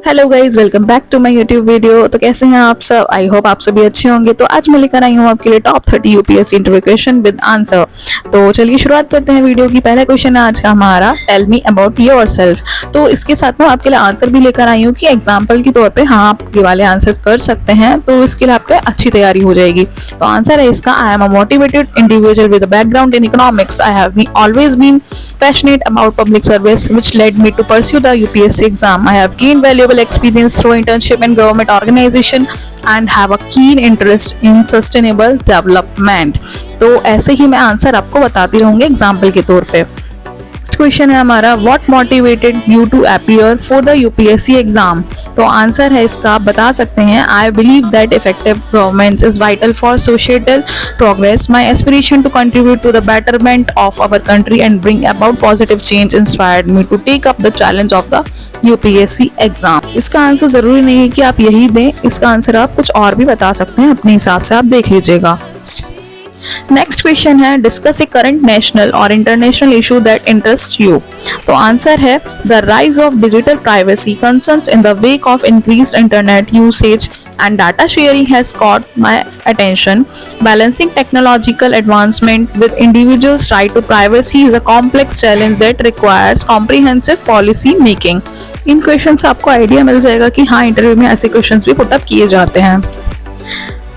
Hello guys, welcome back to my YouTube video. तो कैसे हैं आप सब? आई होप आप सभी अच्छे होंगे। तो आज मैं लेकर आई हूँ आपके लिए top 30 UPSC interview question with answer. तो चलिए शुरुआत करते हैं वीडियो की। पहला क्वेश्चन है आज का हमारा, टेल मी अबाउट योरसेल्फ। तो इसके साथ में आपके लिए आंसर भी लेकर आई हूँ कि एग्जाम्पल के तौर पर हाँ आप ये वाले आंसर कर सकते हैं, तो इसके लिए आपका अच्छी तैयारी हो जाएगी। तो आंसर है इसका, I am a motivated individual with a background in economics. I have always been passionate about public service, which led me to pursue the UPSC exam. I have gained valuable experience through internship in government organization and have a keen interest in sustainable development. तो ऐसे ही मैं answer आपको बताती रहूंगी example के तौर पे। Question है हमारा, what motivated you to appear for the UPSC exam. तो आंसर है इसका, आप बता सकते हैं, I believe that effective government is vital for social progress. My aspiration to contribute to the betterment of our country and bring about positive change inspired me to take up the challenge of the UPSC exam. इसका answer जरूरी नहीं है कि आप यही दें, इसका answer आप कुछ और भी बता सकते हैं, अपने हिसाब से आप देख लीजिएगा। नेक्स्ट क्वेश्चन है, डिस्कस ए करंट नेशनल और international issue that interest you. तो आंसर है, the rise of digital privacy concerns in the wake of increased internet usage and data sharing has caught my attention. Balancing technological advancement with individuals' right to privacy is a complex challenge that requires comprehensive policy making. In question से आपको idea मिल जाएगा कि हाँ interview में ऐसे questions भी put up किए जाते हैं।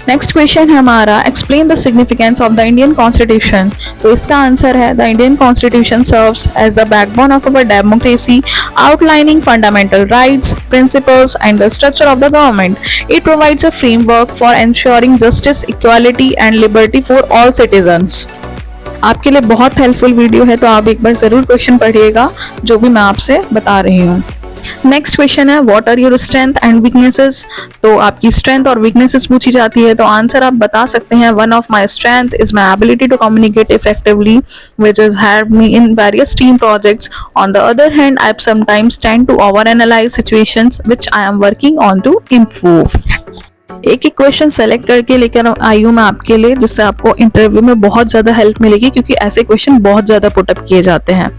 नेक्स्ट क्वेश्चन है हमारा, explain the significance of the Indian constitution. तो इसका आंसर है, the Indian constitution serves as the backbone of our democracy, outlining fundamental rights, principles and the structure of the government. It provides a framework for ensuring justice, equality and liberty for all citizens. आपके लिए बहुत helpful video है, तो आप एक बार जरूर question पढ़िएगा जो भी मैं आपसे बता रही हूँ। नेक्स्ट क्वेश्चन है, what are your strength and weaknesses. तो आपकी स्ट्रेंथ और वीकनेसेस पूछी जाती है, तो आंसर आप बता सकते हैं, one of my strength is my ability to communicate effectively which is help me in various team projects. On the other hand I sometimes tend to over analyse situations which I am working on to improve. एक एक question select करके लेकर आई हूँ मैं आपके लिए, जिससे आपको इंटरव्यू में बहुत ज्यादा हेल्प मिलेगी, क्योंकि ऐसे क्वेश्चन बहुत ज्यादा पुटअप किए जाते हैं।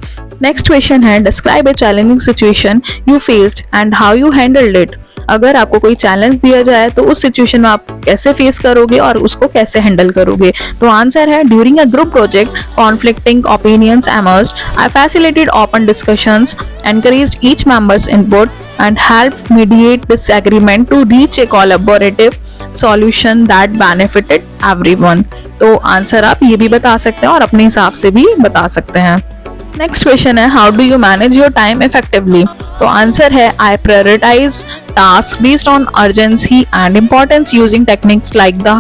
नेक्स्ट क्वेश्चन है, describe A challenging situation you faced and how you handled it. अगर आपको कोई चैलेंज दिया जाए तो उस सिचुएशन में आप कैसे फेस करोगे और उसको कैसे हैंडल करोगे। तो आंसर है, during a group project conflicting opinions emerged, I facilitated open discussions, encouraged each member's input and helped mediate disagreement to reach a collaborative solution that benefited everyone. तो आंसर आप ये भी बता सकते हैं और अपने हिसाब से भी बता सकते हैं। नेक्स्ट क्वेश्चन है, how do you manage your time effectively. तो आंसर है, आई prioritise tasks based on urgency and importance using techniques like the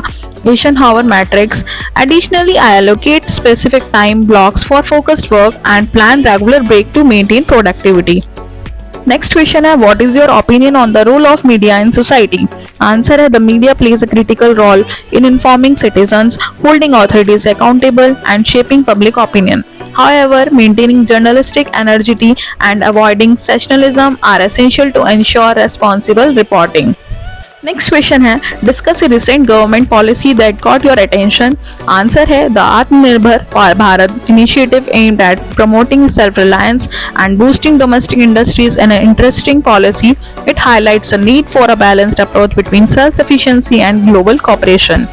Eisenhower matrix. Additionally, I allocate specific time blocks for focused work and plan regular break to maintain productivity. Next question है, what is your opinion on the role of media in society. Answer है, the media plays a critical role in informing citizens, holding authorities accountable and shaping public opinion. However, maintaining journalistic integrity and avoiding sensationalism are essential to ensure responsible reporting. Next question है, discuss a recent government policy that got your attention. Answer है, the Atmanirbhar Bharat initiative aimed at promoting self reliance and boosting domestic industries an interesting policy. It highlights the need for a balanced approach between self sufficiency and global cooperation.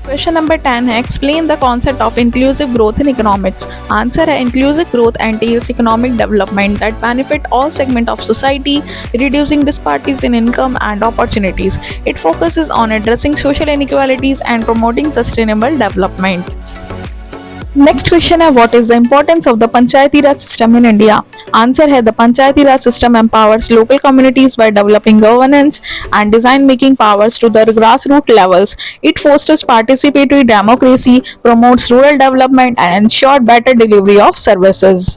Question number 10 है, explain the concept of inclusive growth in economics. Answer है, inclusive growth entails economic development that benefit all segment of society, reducing disparities in income and opportunities. It focuses on addressing social inequalities and promoting sustainable development. Next question है, what is the importance of the Panchayati Raj system in India. Answer है, the Panchayati Raj system empowers local communities by developing governance and design making powers to the grassroots levels. It fosters participatory democracy, promotes rural development and ensures better delivery of services.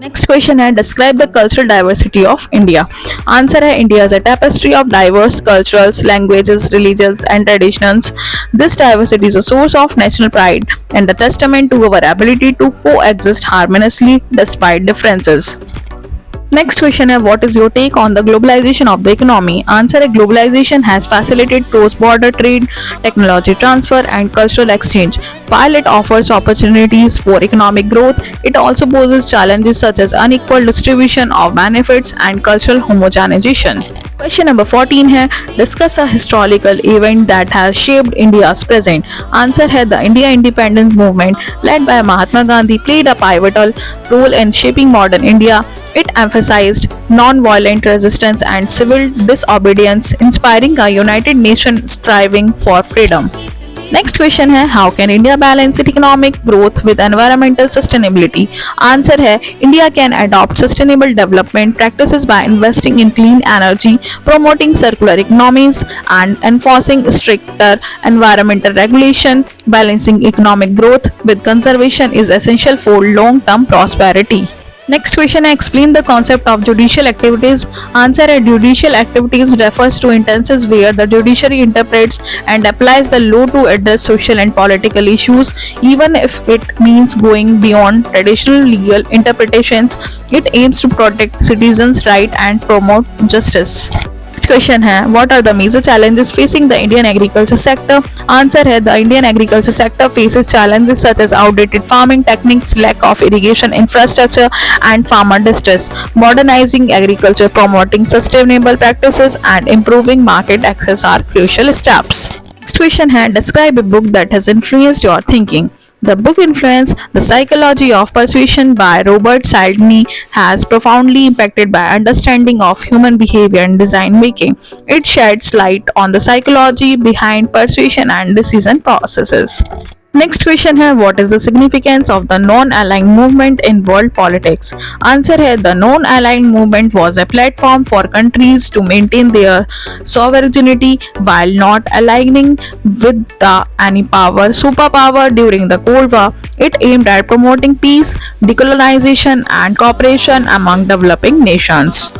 Next question है, describe the cultural diversity of India. Answer है, India is a tapestry of diverse culturals, languages, religions and traditions. This diversity is a source of national pride and the testament to our ability to coexist harmoniously despite differences. Next question है, what is your take on the globalization of the economy? Answer है, globalization has facilitated cross-border trade, technology transfer and cultural exchange. While it offers opportunities for economic growth, it also poses challenges such as unequal distribution of benefits and cultural homogenization. Question number 14 है, discuss a historical event that has shaped India's present. Answer है, the India independence movement led by Mahatma Gandhi played a pivotal role in shaping modern India. It emphasized non-violent resistance and civil disobedience, inspiring a united nation striving for freedom. Next question है, how can India balance economic growth with environmental sustainability? Answer है, India can adopt sustainable development practices by investing in clean energy, promoting circular economies, and enforcing stricter environmental regulation. Balancing economic growth with conservation is essential for long-term prosperity. Next question है, explain the concept of judicial activities. Answer है, judicial activities refers to instances where the judiciary interprets and applies the law to address social and political issues. Even if it means going beyond traditional legal interpretations, it aims to protect citizens' rights and promote justice. Question है, what are the major challenges facing the Indian agriculture sector? Answer है, the Indian agriculture sector faces challenges such as outdated farming techniques, lack of irrigation infrastructure, and farmer distress. Modernizing agriculture, promoting sustainable practices, and improving market access are crucial steps. Next question है, describe a book that has influenced your thinking. The book Influence, The Psychology of Persuasion by Robert Cialdini has profoundly impacted my understanding of human behavior and design making. It sheds light on the psychology behind persuasion and decision processes. Next question है, what is the significance of the non-aligned movement in world politics? Answer है, the non-aligned movement was a platform for countries to maintain their sovereignty while not aligning with any superpower during the Cold War. It aimed at promoting peace, decolonization, and cooperation among developing nations.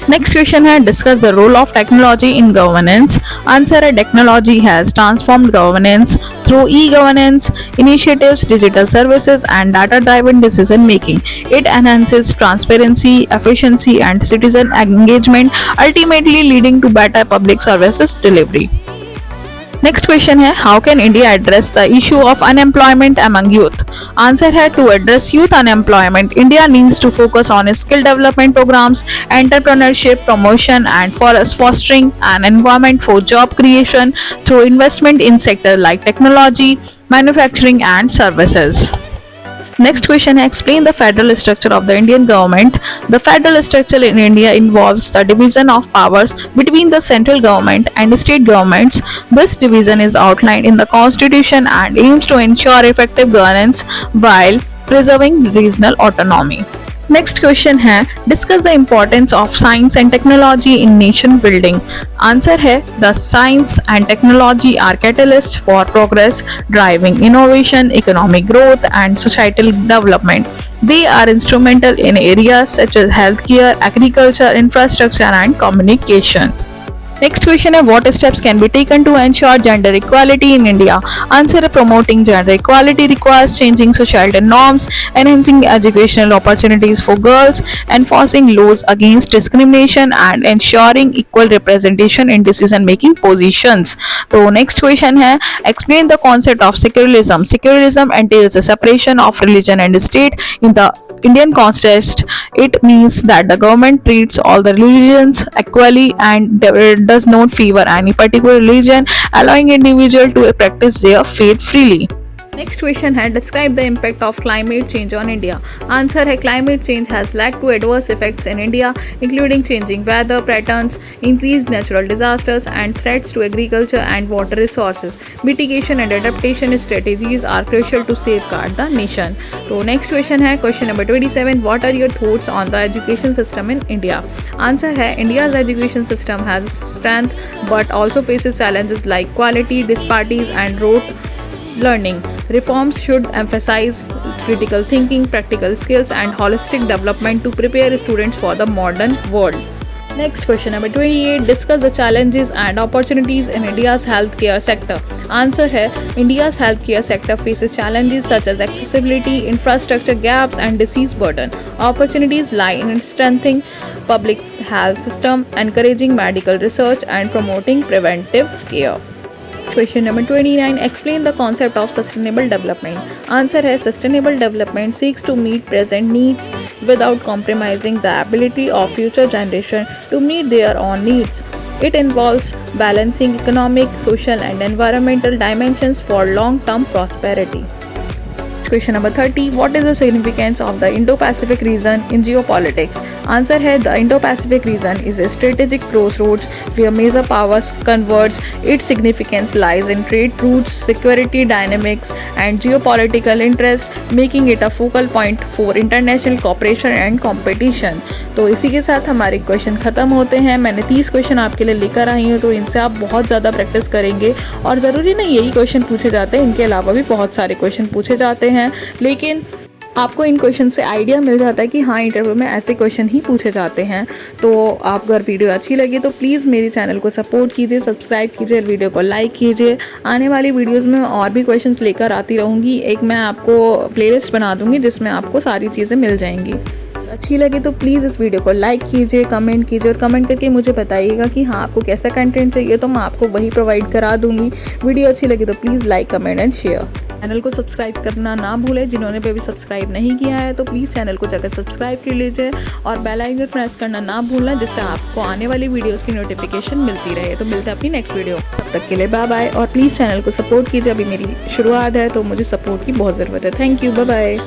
Next question है, discuss the role of technology in governance. Answer है, technology has transformed governance through e-governance initiatives, digital services, and data-driven decision making. It enhances transparency, efficiency, and citizen engagement, ultimately leading to better public services delivery. Next question है, how can India address the issue of unemployment among youth? Answer है, to address youth unemployment, India needs to focus on skill development programs, entrepreneurship promotion, and fostering an environment for job creation through investment in sectors like technology, manufacturing, and services. Next question है, explain the federal structure of the Indian government. The federal structure in India involves the division of powers between the central government and state governments. This division is outlined in the constitution and aims to ensure effective governance while preserving regional autonomy. Next question है, discuss the importance of science and technology in nation building. Answer है, the science and technology are catalysts for progress, driving innovation, economic growth, and societal development. They are instrumental in areas such as healthcare, agriculture, infrastructure, and communication. Next question है, what steps can be taken to ensure gender equality in India? Answer है, promoting gender equality requires changing societal norms, enhancing educational opportunities for girls, enforcing laws against discrimination, and ensuring equal representation in decision-making positions. So next question है, explain the concept of secularism. Secularism entails the separation of religion and state in the Indian context. It means that the government treats all the religions equally and does not favor any particular religion, allowing individuals to practice their faith freely. Next question है, describe the impact of climate change on India. Answer है, climate change has led to adverse effects in India, including changing weather patterns, increased natural disasters, and threats to agriculture and water resources. Mitigation and adaptation strategies are crucial to safeguard the nation. So next question है, question number 27. What are your thoughts on the education system in India? Answer है, India's education system has strength but also faces challenges like quality disparities and rote learning. Reforms should emphasize critical thinking, practical skills, and holistic development to prepare students for the modern world. Next question number 28. Discuss the challenges and opportunities in India's healthcare sector. Answer है, India's healthcare sector faces challenges such as accessibility, infrastructure gaps, and disease burden. Opportunities lie in strengthening public health system, encouraging medical research, and promoting preventive care. Next question number 29, explain the concept of sustainable development. Answer है sustainable development seeks to meet present needs without compromising the ability of future generation to meet their own needs. It involves balancing economic, social and environmental dimensions for long-term prosperity. Question number 30, what is the significance of the Indo-Pacific region in geopolitics? Answer है the Indo-Pacific region is a strategic crossroads where major powers converge. Its significance lies in trade routes, security dynamics and geopolitical interests, making it a focal point for international cooperation and competition. तो इसी के साथ हमारे question ख़त्म होते हैं. मैंने 30 question आपके लिए लेकर आई हूँ, तो इनसे आप बहुत ज़्यादा प्रैक्टिस करेंगे. और ज़रूरी नहीं यही क्वेश्चन पूछे जाते हैं, इनके अलावा भी बहुत सारे क्वेश्चन पूछे जाते हैं, लेकिन आपको इन क्वेश्चन से आइडिया मिल जाता है कि हाँ इंटरव्यू में ऐसे क्वेश्चन ही पूछे जाते हैं. तो आप अगर वीडियो अच्छी लगी तो प्लीज़ मेरे चैनल को सपोर्ट कीजिए, सब्सक्राइब कीजिए, वीडियो को लाइक कीजिए. आने वाली वीडियोस में और भी क्वेश्चंस लेकर आती रहूँगी. एक मैं आपको प्लेलिस्ट बना दूँगी जिसमें आपको सारी चीज़ें मिल जाएंगी. अच्छी लगे तो प्लीज़ इस वीडियो को लाइक कीजिए, कमेंट कीजिए और कमेंट करके मुझे बताइएगा कि हाँ आपको कैसा कंटेंट चाहिए, तो मैं आपको वही प्रोवाइड करा दूँगी. वीडियो अच्छी लगी तो please like, comment and share. Channel को सब्सक्राइब करना ना भूलें. जिन्होंने भी अभी सब्सक्राइब नहीं किया है तो प्लीज़ चैनल को जाकर सब्सक्राइब कर लीजिए और बेल आइकन प्रेस करना ना भूलना, जिससे आपको आने वाली वीडियोस की नोटिफिकेशन मिलती रहे. तो मिलते हैं अपनी नेक्स्ट वीडियो. तब तक के लिए बाय बाय और प्लीज़ चैनल को सपोर्ट कीजिए. अभी मेरी शुरुआत है तो मुझे सपोर्ट की बहुत ज़रूरत है. Thank you, bye bye.